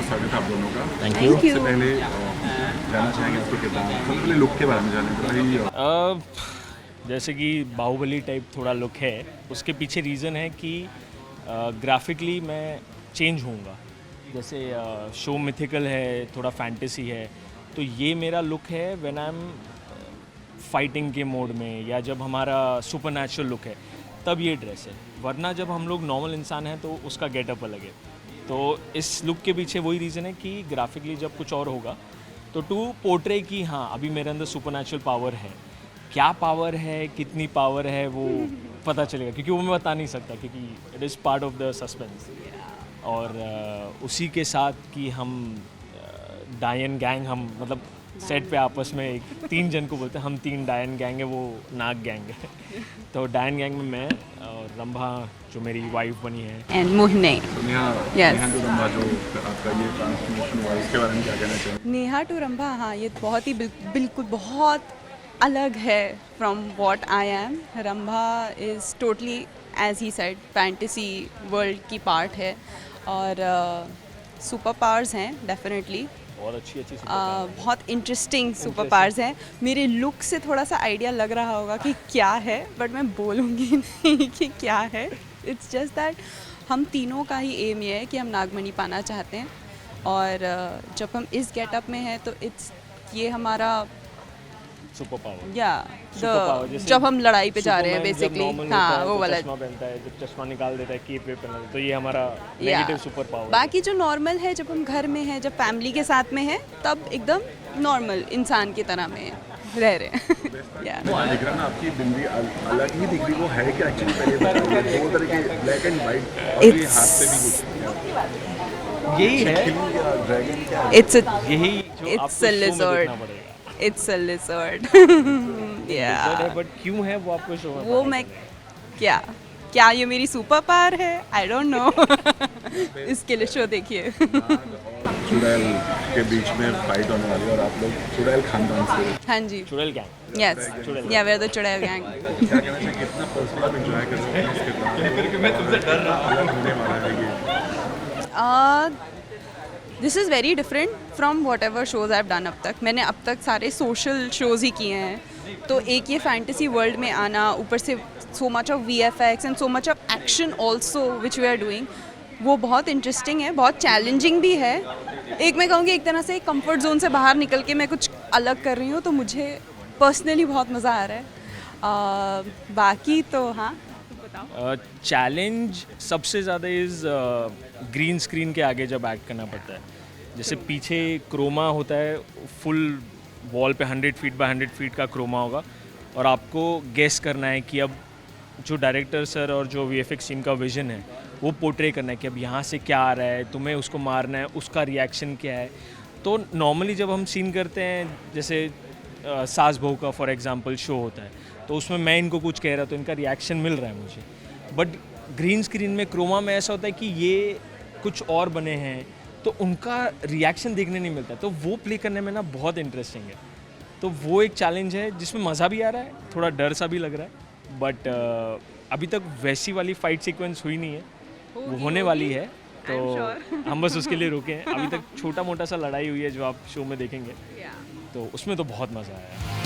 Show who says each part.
Speaker 1: बहुत स्वागत है आप दोनों का।
Speaker 2: Thank
Speaker 3: Thank
Speaker 2: you.
Speaker 3: you.
Speaker 1: सबसे पहले जानना चाहेंगे आपको कितना सबसे पहले लुक के बारे में जाने बड़ा ही
Speaker 2: जैसे कि बाहुबली टाइप थोड़ा लुक है, उसके पीछे रीज़न है कि ग्राफिकली मैं चेंज होऊंगा। जैसे शो मिथिकल है, थोड़ा फैंटेसी है, तो ये मेरा लुक है व्हेन आई एम फाइटिंग के मोड में, या जब हमारा सुपर नेचुरल लुक है तब ये ड्रेस है। वरना जब हम लोग नॉर्मल इंसान हैं तो उसका गेटअप अलग है। तो इस लुक के पीछे वही रीज़न है कि ग्राफिकली जब कुछ और होगा तो टू पोर्ट्रे कि हाँ अभी मेरे अंदर सुपर नेचुरल पावर है। क्या पावर है, कितनी पावर है, वो पता चलेगा, क्योंकि वो मैं बता नहीं सकता, क्योंकि it is part of the suspense. और उसी के साथ कि हम डायन गैंग, हम मतलब सेट पे आपस में एक 3 जन को बोलते हैं, हम 3 डायन गैंग है, वो नाग गैंग है। तो डायन गैंग में मैं और रंभा जो मेरी वाइफ बनी है,
Speaker 3: And Mohne.
Speaker 1: तो नेहा
Speaker 3: Yes.
Speaker 1: नेहा जो रंभा जो आपका ये ट्रांसफॉर्मेशन हुआ इसके बारे में क्या कहना चाहिए?
Speaker 3: नेहा टू रंभा, हाँ ये बहुत ही बिल्कुल बहुत अलग है from what I am. Rambha is totally as he said fantasy world की पार्ट है, और सुपर पावर्स हैं डेफिनेटली।
Speaker 2: बहुत अच्छी
Speaker 3: बहुत इंटरेस्टिंग सुपर पावर्स हैं। मेरे लुक से थोड़ा सा आइडिया लग रहा होगा कि क्या है, बट मैं बोलूँगी नहीं कि क्या है। इट्स जस्ट दैट हम तीनों का ही एम ये है कि हम नागमणि पाना चाहते हैं, और जब हम इस गेटअप में हैं तो इट्स ये हमारा
Speaker 2: सुपर पावर।
Speaker 3: या
Speaker 2: Super power, जैसे
Speaker 3: जब हम लड़ाई पे जा रहे हैं
Speaker 2: सुपरमैन जब
Speaker 3: बेसिकली,
Speaker 2: normal
Speaker 3: हाँ
Speaker 2: होता है
Speaker 3: वो
Speaker 2: तो
Speaker 3: वाला।
Speaker 2: चश्मा पहनता है, जब चश्मा निकाल देता है कीप पे पहनता है, तो ये हमारा
Speaker 3: या
Speaker 2: नेगेटिव सुपर पावर।
Speaker 3: बाकी जो नॉर्मल है, जब हम घर में हैं, जब फैमिली के साथ में हैं, तब एकदम नॉर्मल इंसान की तरह में रह रहे हैं। या
Speaker 1: वो दिख रहा ना आपकी बिंदी अलग ही दिख रही, वो है कि एक्चुअली पहले बताइए, दो तरह के ब्लैक एंड वाइट, और ये
Speaker 3: It's-
Speaker 1: हाथ पे भी कुछ
Speaker 2: यही है,
Speaker 1: ड्रैगन क्या
Speaker 3: इट्स
Speaker 2: यही जो
Speaker 3: It's
Speaker 2: आपको
Speaker 3: a
Speaker 2: शो में
Speaker 3: lizard.
Speaker 2: देखना पड़ेगा।
Speaker 3: It's a lizard. या
Speaker 2: बट क्यों है वो आपको शो में
Speaker 3: वो
Speaker 2: पता
Speaker 3: मैं
Speaker 2: चलेगा।
Speaker 3: क्या ये मेरी सुपर पावर है? I don't know. इसके लिए शो देखिए।
Speaker 1: चुड़ैल के बीच में फाइट होने वाली है और आप लोग चुड़ैल खानदान से
Speaker 3: हाँ जी,
Speaker 2: चुड़ैल गैंग।
Speaker 3: यस, या वी आर द चुड़ैल गैंग।
Speaker 1: क्या कहना चाहिए, कितना पर्सनल आप एंजॉय कर सकते हैं इसके साथ? मैं तुमसे डर रहा हूं, अलग होने वाला है ये।
Speaker 3: This is very different from what ever shows I have done अब तक। मैंने अब तक सारे सोशल शोज़ ही किए हैं, तो एक ये फैंटेसी वर्ल्ड में आना, ऊपर से so much of VFX and so much of action also which we are doing, वो बहुत इंटरेस्टिंग है, बहुत चैलेंजिंग भी है। एक मैं कहूँगी एक तरह से कंफर्ट जोन से बाहर निकल के मैं कुछ अलग कर रही हूँ, तो मुझे पर्सनली बहुत मज़ा आ रहा है। बाकी तो हाँ,
Speaker 2: चैलेंज सबसे ज़्यादा इज़ ग्रीन स्क्रीन के आगे जब एक्ट करना पड़ता है। जैसे पीछे क्रोमा होता है, फुल वॉल पे 100 फीट बाय 100 फीट का क्रोमा होगा, और आपको गेस करना है कि अब जो डायरेक्टर सर और जो VFX टीम का विजन है वो पोर्ट्रे करना है कि अब यहाँ से क्या आ रहा है, तुम्हें उसको मारना है, उसका रिएक्शन क्या है। तो नॉर्मली जब हम सीन करते हैं, जैसे सास बहू का फॉर एग्जांपल शो होता है, तो उसमें मैं इनको कुछ कह रहा तो इनका रिएक्शन मिल रहा है मुझे। बट ग्रीन स्क्रीन में क्रोमा में ऐसा होता है कि ये कुछ और बने हैं, तो उनका रिएक्शन देखने नहीं मिलता, तो वो प्ले करने में ना बहुत इंटरेस्टिंग है। तो वो एक चैलेंज है जिसमें मज़ा भी आ रहा है, थोड़ा डर सा भी लग रहा है। बट अभी तक वैसी वाली फाइट सीक्वेंस हुई नहीं है, वो होने वाली है, तो हम बस उसके लिए रुके हैं। अभी तक छोटा मोटा सा लड़ाई हुई है जो आप शो में देखेंगे, तो उसमें तो बहुत मज़ा आया है।